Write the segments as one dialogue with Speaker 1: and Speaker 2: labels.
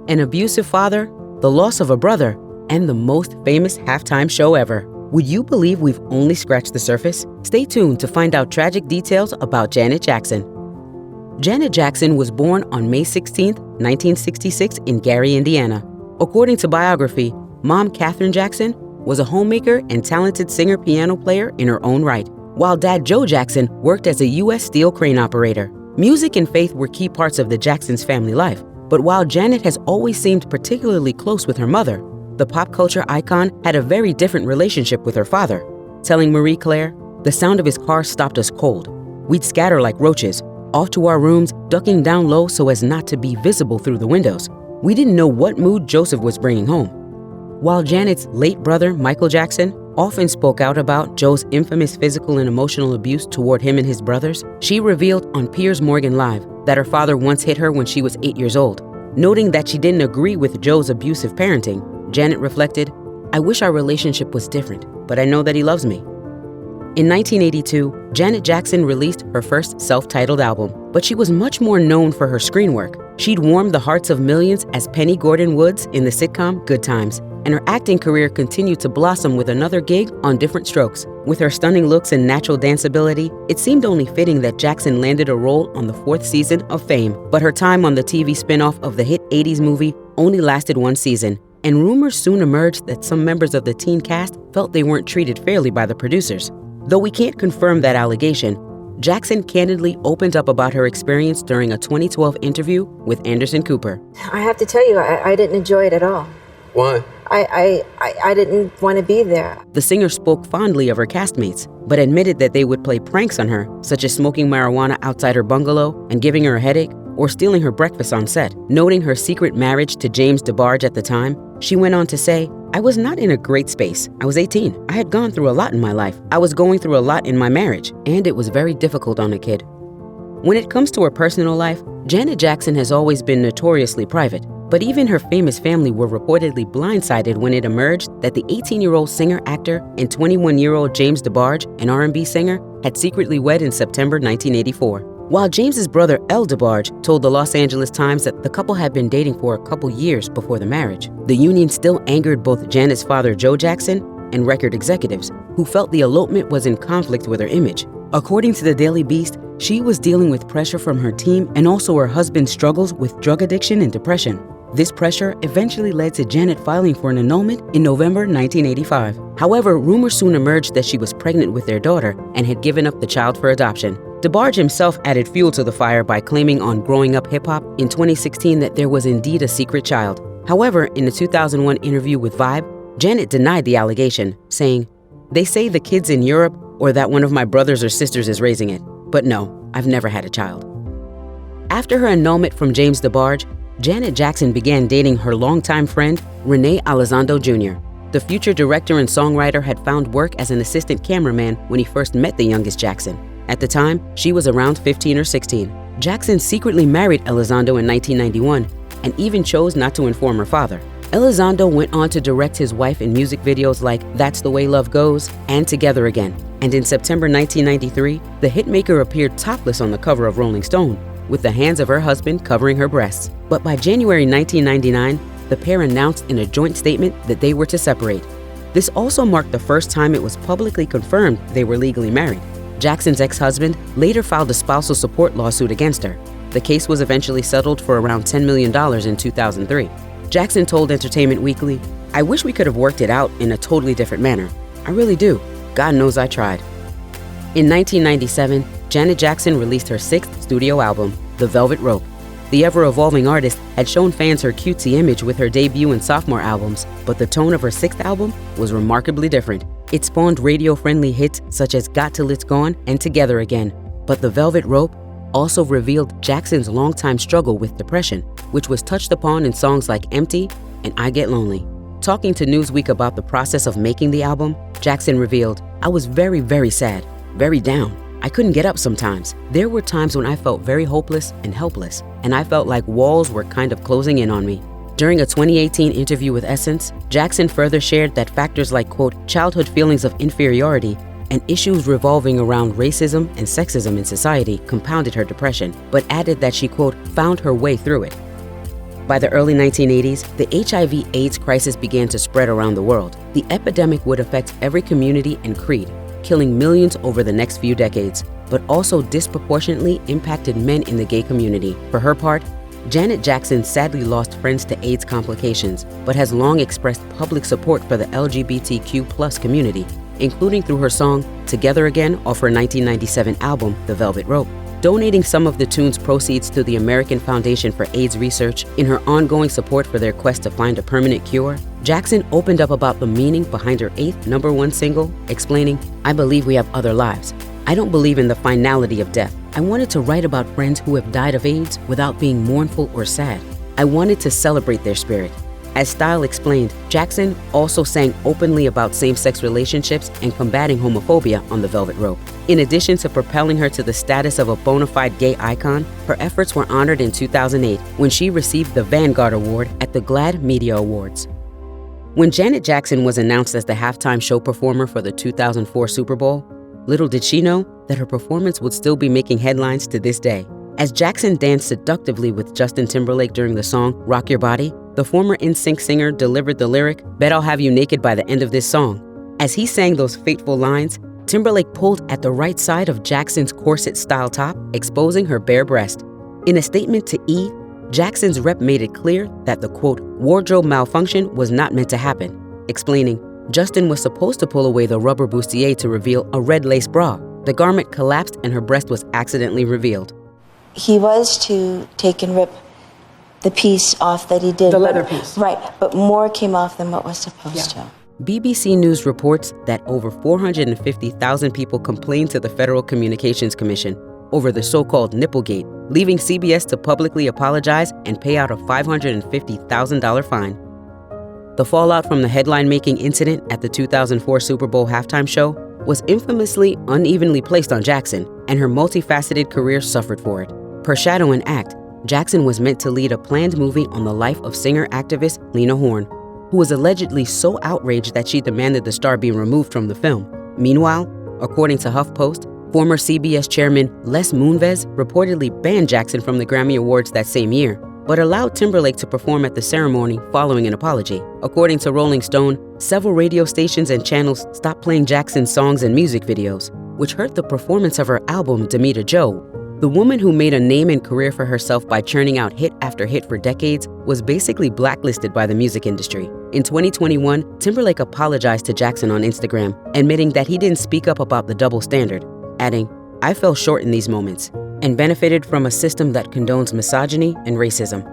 Speaker 1: an abusive father, the loss of a brother, and the most famous halftime show ever. Would you believe we've only scratched the surface? Stay tuned to find out tragic details about Janet Jackson. Janet Jackson was born on May 16, 1966 in Gary, Indiana. According to biography, Mom Katherine Jackson was a homemaker and talented singer-piano player in her own right, while Dad Joe Jackson worked as a U.S. steel crane operator. Music and faith were key parts of the Jacksons' family life, but while Janet has always seemed particularly close with her mother, the pop culture icon had a very different relationship with her father. Telling Marie Claire, "The sound of his car stopped us cold. We'd scatter like roaches, off to our rooms, ducking down low so as not to be visible through the windows. We didn't know what mood Joseph was bringing home." While Janet's late brother, Michael Jackson, often spoke out about Joe's infamous physical and emotional abuse toward him and his brothers, she revealed on Piers Morgan Live that her father once hit her when she was 8 years old. Noting that she didn't agree with Joe's abusive parenting, Janet reflected, "I wish our relationship was different, but I know that he loves me." In 1982, Janet Jackson released her first self-titled album, but she was much more known for her screen work. She'd warmed the hearts of millions as Penny Gordon Woods in the sitcom Good Times, and her acting career continued to blossom with another gig on Different Strokes. With her stunning looks and natural dance ability, it seemed only fitting that Jackson landed a role on the 4th season of Fame, but her time on the TV spin-off of the hit 80s movie only lasted 1 season, and rumors soon emerged that some members of the teen cast felt they weren't treated fairly by the producers. Though we can't confirm that allegation, Jackson candidly opened up about her experience during a 2012 interview with Anderson Cooper.
Speaker 2: I have to tell you, I didn't enjoy it at all.
Speaker 3: Why?
Speaker 2: I didn't want to be there.
Speaker 1: The singer spoke fondly of her castmates, but admitted that they would play pranks on her, such as smoking marijuana outside her bungalow and giving her a headache, or stealing her breakfast on set. Noting her secret marriage to James DeBarge at the time, she went on to say, "I was not in a great space. I was 18. I had gone through a lot in my life. I was going through a lot in my marriage, and it was very difficult on a kid." When it comes to her personal life, Janet Jackson has always been notoriously private, but even her famous family were reportedly blindsided when it emerged that the 18-year-old singer-actor and 21-year-old James DeBarge, an R&B singer, had secretly wed in September 1984. While James's brother El DeBarge told the Los Angeles Times that the couple had been dating for a couple years before the marriage, the union still angered both Janet's father Joe Jackson and record executives, who felt the elopement was in conflict with her image. According to the Daily Beast, she was dealing with pressure from her team and also her husband's struggles with drug addiction and depression. This pressure eventually led to Janet filing for an annulment in November 1985. However, rumors soon emerged that she was pregnant with their daughter and had given up the child for adoption. DeBarge himself added fuel to the fire by claiming on Growing Up Hip Hop in 2016 that there was indeed a secret child. However, in a 2001 interview with Vibe, Janet denied the allegation, saying, "They say the kid's in Europe or that one of my brothers or sisters is raising it. But no, I've never had a child." After her annulment from James DeBarge, Janet Jackson began dating her longtime friend, Renee Elizondo Jr. The future director and songwriter had found work as an assistant cameraman when he first met the youngest Jackson. At the time, she was around 15 or 16. Jackson secretly married Elizondo in 1991 and even chose not to inform her father. Elizondo went on to direct his wife in music videos like That's the Way Love Goes and Together Again. And in September 1993, the hitmaker appeared topless on the cover of Rolling Stone, with the hands of her husband covering her breasts. But by January 1999, the pair announced in a joint statement that they were to separate. This also marked the first time it was publicly confirmed they were legally married. Jackson's ex-husband later filed a spousal support lawsuit against her. The case was eventually settled for around $10 million in 2003. Jackson told Entertainment Weekly, "I wish we could have worked it out in a totally different manner. I really do. God knows I tried." In 1997, Janet Jackson released her 6th studio album, The Velvet Rope. The ever-evolving artist had shown fans her cutesy image with her debut and sophomore albums, but the tone of her 6th album was remarkably different. It spawned radio-friendly hits such as Got Till It's Gone and Together Again. But The Velvet Rope also revealed Jackson's longtime struggle with depression, which was touched upon in songs like Empty and I Get Lonely. Talking to Newsweek about the process of making the album, Jackson revealed, "I was very, very sad, very down. I couldn't get up sometimes. There were times when I felt very hopeless and helpless, and I felt like walls were kind of closing in on me." During a 2018 interview with Essence, Jackson further shared that factors like, quote, childhood feelings of inferiority and issues revolving around racism and sexism in society compounded her depression, but added that she, quote, found her way through it. By the early 1980s, the HIV/AIDS crisis began to spread around the world. The epidemic would affect every community and creed, killing millions over the next few decades, but also disproportionately impacted men in the gay community. For her part, Janet Jackson sadly lost friends to AIDS complications, but has long expressed public support for the LGBTQ+ community, including through her song Together Again off her 1997 album, The Velvet Rope. Donating some of the tune's proceeds to the American Foundation for AIDS Research in her ongoing support for their quest to find a permanent cure, Jackson opened up about the meaning behind her 8th #1 single, explaining, "I believe we have other lives. I don't believe in the finality of death. I wanted to write about friends who have died of AIDS without being mournful or sad. I wanted to celebrate their spirit." As Style explained, Jackson also sang openly about same-sex relationships and combating homophobia on The Velvet Rope. In addition to propelling her to the status of a bona fide gay icon, her efforts were honored in 2008 when she received the Vanguard Award at the GLAAD Media Awards. When Janet Jackson was announced as the halftime show performer for the 2004 Super Bowl, little did she know that her performance would still be making headlines to this day. As Jackson danced seductively with Justin Timberlake during the song Rock Your Body, the former NSYNC singer delivered the lyric, "Bet I'll have you naked by the end of this song." As he sang those fateful lines, Timberlake pulled at the right side of Jackson's corset-style top, exposing her bare breast. In a statement to E!, Jackson's rep made it clear that the quote, "wardrobe malfunction was not meant to happen," explaining, Justin was supposed to pull away the rubber bustier to reveal a red lace bra. The garment collapsed and her breast was accidentally revealed.
Speaker 3: He was to take and rip the piece off that he did.
Speaker 4: The leather piece.
Speaker 3: Right, but more came off than what was supposed to.
Speaker 1: BBC News reports that over 450,000 people complained to the Federal Communications Commission over the so-called Nipplegate, leaving CBS to publicly apologize and pay out a $550,000 fine. The fallout from the headline-making incident at the 2004 Super Bowl halftime show was infamously unevenly placed on Jackson, and her multifaceted career suffered for it. Per Shadow and Act, Jackson was meant to lead a planned movie on the life of singer-activist Lena Horne, who was allegedly so outraged that she demanded the star be removed from the film. Meanwhile, according to HuffPost, former CBS chairman Les Moonves reportedly banned Jackson from the Grammy Awards that same year, but allowed Timberlake to perform at the ceremony following an apology. According to Rolling Stone, several radio stations and channels stopped playing Jackson's songs and music videos, which hurt the performance of her album Demita Joe. The woman who made a name and career for herself by churning out hit after hit for decades was basically blacklisted by the music industry. In 2021, Timberlake apologized to Jackson on Instagram, admitting that he didn't speak up about the double standard, adding, "I fell short in these moments," and benefited from a system that condones misogyny and racism.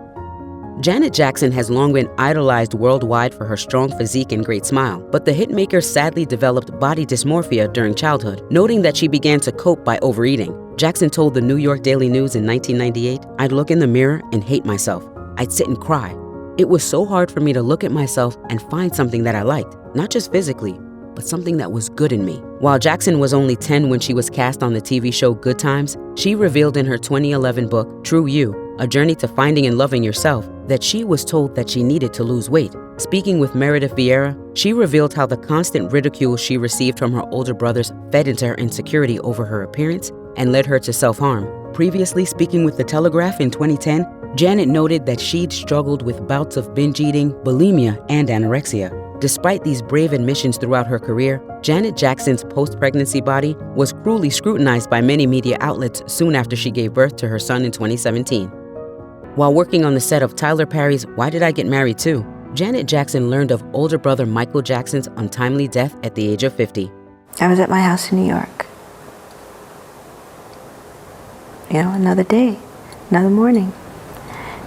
Speaker 1: Janet Jackson has long been idolized worldwide for her strong physique and great smile, but the hitmaker sadly developed body dysmorphia during childhood, noting that she began to cope by overeating. Jackson told the New York Daily News in 1998, "I'd look in the mirror and hate myself. I'd sit and cry. It was so hard for me to look at myself and find something that I liked, not just physically, but something that was good in me." While Jackson was only 10 when she was cast on the TV show Good Times, she revealed in her 2011 book, True You, A Journey to Finding and Loving Yourself, that she was told that she needed to lose weight. Speaking with Meredith Vieira, she revealed how the constant ridicule she received from her older brothers fed into her insecurity over her appearance and led her to self-harm. Previously speaking with The Telegraph in 2010, Janet noted that she'd struggled with bouts of binge eating, bulimia, and anorexia. Despite these brave admissions throughout her career, Janet Jackson's post-pregnancy body was cruelly scrutinized by many media outlets soon after she gave birth to her son in 2017. While working on the set of Tyler Perry's Why Did I Get Married Too?, Janet Jackson learned of older brother Michael Jackson's untimely death at the age of 50.
Speaker 3: I was at my house in New York. Another day, another morning,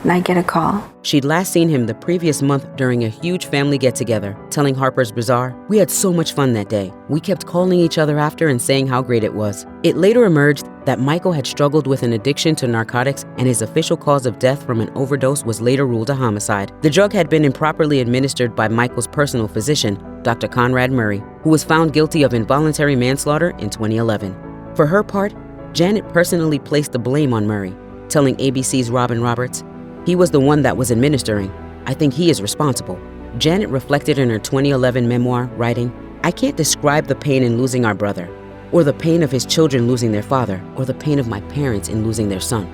Speaker 3: and I get a call.
Speaker 1: She'd last seen him the previous month during a huge family get-together, telling Harper's Bazaar, "We had so much fun that day. We kept calling each other after and saying how great it was." It later emerged that Michael had struggled with an addiction to narcotics, and his official cause of death from an overdose was later ruled a homicide. The drug had been improperly administered by Michael's personal physician, Dr. Conrad Murray, who was found guilty of involuntary manslaughter in 2011. For her part, Janet personally placed the blame on Murray, telling ABC's Robin Roberts, "He was the one that was administering. I think he is responsible." Janet reflected in her 2011 memoir, writing, "I can't describe the pain in losing our brother, or the pain of his children losing their father, or the pain of my parents in losing their son.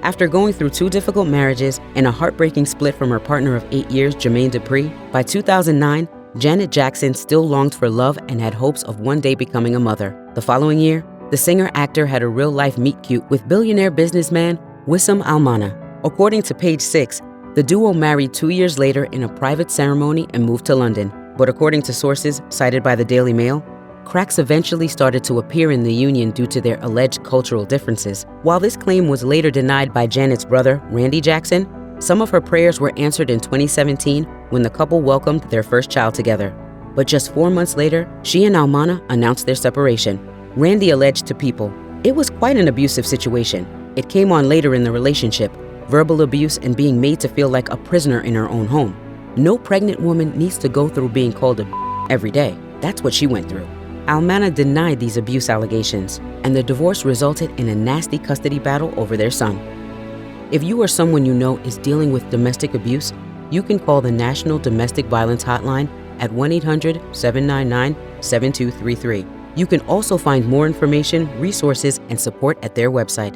Speaker 1: After going through 2 difficult marriages and a heartbreaking split from her partner of 8 years, Jermaine Dupri, by 2009, Janet Jackson still longed for love and had hopes of one day becoming a mother. The following year, the singer-actor had a real-life meet-cute with billionaire businessman Wissam Almana. According to Page 6, the duo married 2 years later in a private ceremony and moved to London. But according to sources cited by the Daily Mail, cracks eventually started to appear in the union due to their alleged cultural differences. While this claim was later denied by Janet's brother, Randy Jackson, some of her prayers were answered in 2017 when the couple welcomed their first child together. But just 4 months later, she and Almana announced their separation. Randy alleged to People, "It was quite an abusive situation. It came on later in the relationship, verbal abuse and being made to feel like a prisoner in her own home. No pregnant woman needs to go through being called a every day. That's what she went through." Almana denied these abuse allegations, and the divorce resulted in a nasty custody battle over their son. If you or someone you know is dealing with domestic abuse, you can call the National Domestic Violence Hotline at 1-800-799-7233. You can also find more information, resources, and support at their website,